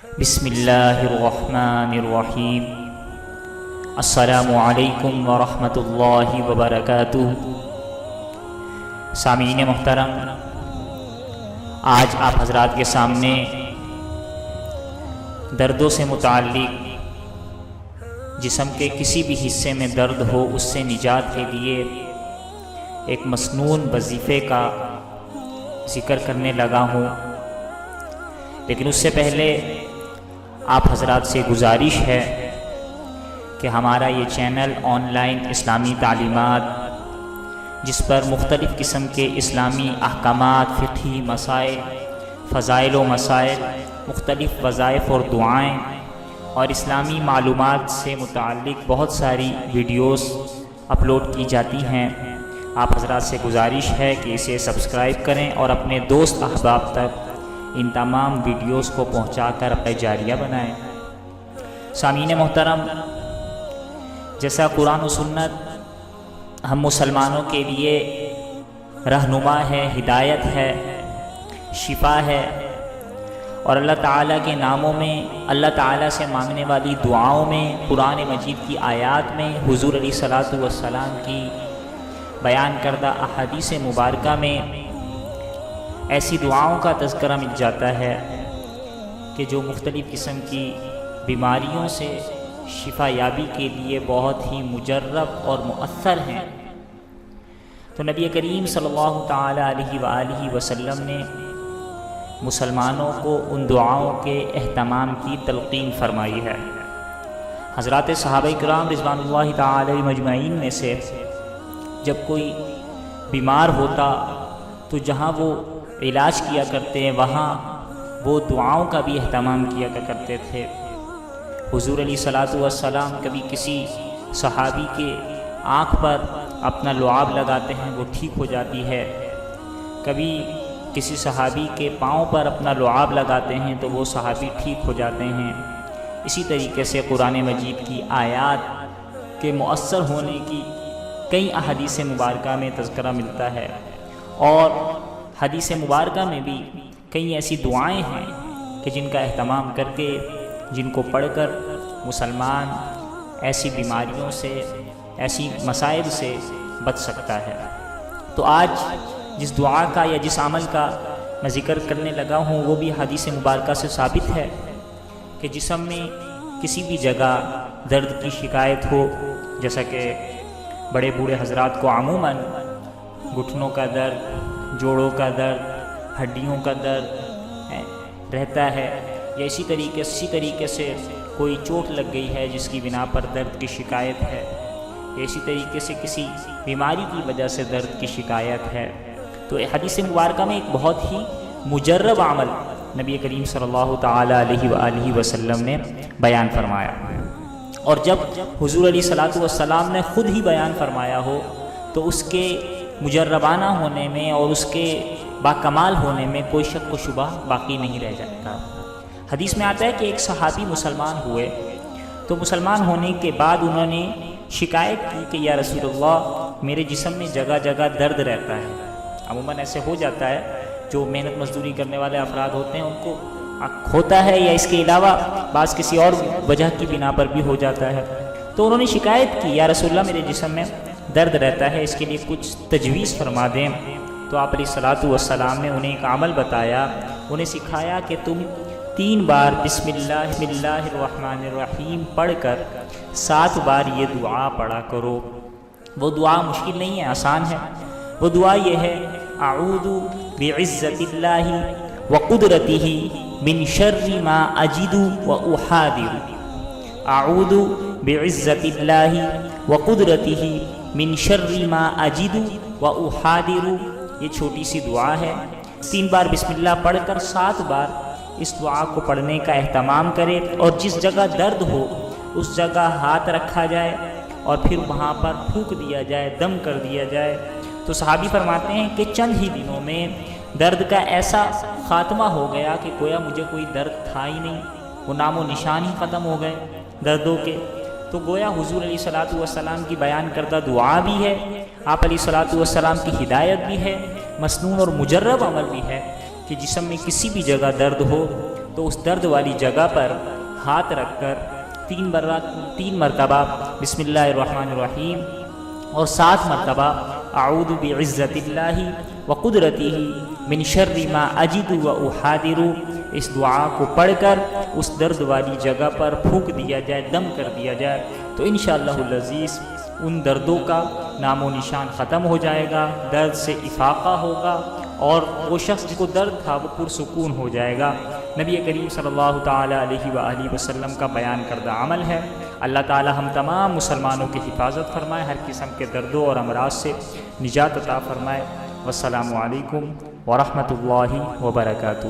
بسم اللہ الرحمن الرحیم۔ السلام علیکم ورحمۃ اللہ وبرکاتہ۔ سامعین محترم، آج آپ حضرات کے سامنے دردوں سے متعلق جسم کے کسی بھی حصے میں درد ہو اس سے نجات کے لیے ایک مسنون وظیفے کا ذکر کرنے لگا ہوں، لیکن اس سے پہلے آپ حضرات سے گزارش ہے کہ ہمارا یہ چینل آن لائن اسلامی تعلیمات، جس پر مختلف قسم کے اسلامی احکامات، فقہی مسائل، فضائل و مسائل، مختلف وظائف اور دعائیں اور اسلامی معلومات سے متعلق بہت ساری ویڈیوز اپلوڈ کی جاتی ہیں۔ آپ حضرات سے گزارش ہے کہ اسے سبسکرائب کریں اور اپنے دوست احباب تک ان تمام ویڈیوز کو پہنچا کر اپنا جاریہ بنائیں۔ سامعین محترم، جیسا قرآن و سنت ہم مسلمانوں کے لیے رہنما ہے، ہدایت ہے، شفا ہے، اور اللہ تعالیٰ کے ناموں میں، اللہ تعالیٰ سے مانگنے والی دعاؤں میں، قرآن مجید کی آیات میں، حضور علیہ الصلاۃ والسلام کی بیان کردہ احادیث مبارکہ میں ایسی دعاؤں کا تذکرہ مل جاتا ہے کہ جو مختلف قسم کی بیماریوں سے شفا یابی کے لیے بہت ہی مجرب اور مؤثر ہیں۔ تو نبی کریم صلی اللہ تعالی علیہ وآلہ وسلم نے مسلمانوں کو ان دعاؤں کے اہتمام کی تلقین فرمائی ہے۔ حضرات صحابہ کرام رضوان اللہ تعالی مجمعین میں سے جب کوئی بیمار ہوتا تو جہاں وہ علاج کیا کرتے ہیں وہاں وہ دعاؤں کا بھی اہتمام کیا کرتے تھے۔ حضور علیہ الصلاۃ والسلام کبھی کسی صحابی کے آنکھ پر اپنا لعاب لگاتے ہیں، وہ ٹھیک ہو جاتی ہے، کبھی کسی صحابی کے پاؤں پر اپنا لعاب لگاتے ہیں تو وہ صحابی ٹھیک ہو جاتے ہیں۔ اسی طریقے سے قرآن مجید کی آیات کے مؤثر ہونے کی کئی احادیث مبارکہ میں تذکرہ ملتا ہے، اور حدیث مبارکہ میں بھی کئی ایسی دعائیں ہیں کہ جن کا اہتمام کر کے، جن کو پڑھ کر مسلمان ایسی بیماریوں سے، ایسی مسائل سے بچ سکتا ہے۔ تو آج جس دعا کا یا جس عمل کا میں ذکر کرنے لگا ہوں وہ بھی حدیث مبارکہ سے ثابت ہے کہ جسم میں کسی بھی جگہ درد کی شکایت ہو، جیسا کہ بڑے بوڑھے حضرات کو عموماً گھٹنوں کا درد، جوڑوں کا درد، ہڈیوں کا درد رہتا ہے، یا اسی طریقے سے کوئی چوٹ لگ گئی ہے جس کی بنا پر درد کی شکایت ہے، یا اسی طریقے سے کسی بیماری کی وجہ سے درد کی شکایت ہے، تو حدیث مبارکہ میں ایک بہت ہی مجرب عمل نبی کریم صلی اللہ تعالی علیہ وآلہ وسلم نے بیان فرمایا۔ اور جب حضور علیہ الصلاۃ والسلام نے خود ہی بیان فرمایا ہو تو اس کے مجربانہ ہونے میں اور اس کے باکمال ہونے میں کوئی شک و شبہ باقی نہیں رہ جاتا۔ حدیث میں آتا ہے کہ ایک صحابی مسلمان ہوئے، تو مسلمان ہونے کے بعد انہوں نے شکایت کی کہ یا رسول اللہ، میرے جسم میں جگہ جگہ درد رہتا ہے۔ عموماً ایسے ہو جاتا ہے، جو محنت مزدوری کرنے والے افراد ہوتے ہیں ان کو ہوتا ہے، یا اس کے علاوہ بعض کسی اور وجہ کی بنا پر بھی ہو جاتا ہے۔ تو انہوں نے شکایت کی، یا رسول اللہ میرے جسم میں درد رہتا ہے، اس کے لیے کچھ تجویز فرما دیں۔ تو آپ علیہ الصلاۃ والسلام نے انہیں ایک عمل بتایا، انہیں سکھایا کہ تم 3 بار بسم اللہ الرحمن الرحیم پڑھ کر 7 بار یہ دعا پڑھا کرو۔ وہ دعا مشکل نہیں ہے، آسان ہے۔ وہ دعا یہ ہے: اعوذ بعزت اللہ وقدرتہ من شر ما اجد واحاذر۔ اعوذ بعزت اللہ وقدرتہ من شر ما اجد واحاذر۔ یہ چھوٹی سی دعا ہے، 3 بار بسم اللہ پڑھ کر 7 بار اس دعا کو پڑھنے کا اہتمام کرے، اور جس جگہ درد ہو اس جگہ ہاتھ رکھا جائے اور پھر وہاں پر پھونک دیا جائے، دم کر دیا جائے۔ تو صحابی فرماتے ہیں کہ چند ہی دنوں میں درد کا ایسا خاتمہ ہو گیا کہ گویا مجھے کوئی درد تھا ہی نہیں، وہ نام و نشان ہی ختم ہو گئے دردوں کے۔ تو گویا حضور علیہ الصلاۃ والسلام کی بیان کردہ دعا بھی ہے، آپ علیہ الصلاۃ والسلام کی ہدایت بھی ہے، مسنون اور مجرب عمل بھی ہے کہ جسم میں کسی بھی جگہ درد ہو تو اس درد والی جگہ پر ہاتھ رکھ کر 3 مرتبہ بسم اللہ الرحمن الرحیم اور 7 مرتبہ اعوذ بعزت اللہ وقدرتہ من شر ما اجد واحاذر، اس دعا کو پڑھ کر اس درد والی جگہ پر پھونک دیا جائے، دم کر دیا جائے، تو انشاءاللہ العزیز ان دردوں کا نام و نشان ختم ہو جائے گا، درد سے افاقہ ہوگا اور وہ شخص جس کو درد تھا وہ پرسکون ہو جائے گا۔ نبی کریم صلی اللہ تعالی علیہ وآلہ وسلم کا بیان کردہ عمل ہے۔ اللہ تعالی ہم تمام مسلمانوں کی حفاظت فرمائے، ہر قسم کے دردوں اور امراض سے نجات عطا فرمائے۔ والسلام علیکم ورحمۃ اللہ وبرکاتہ۔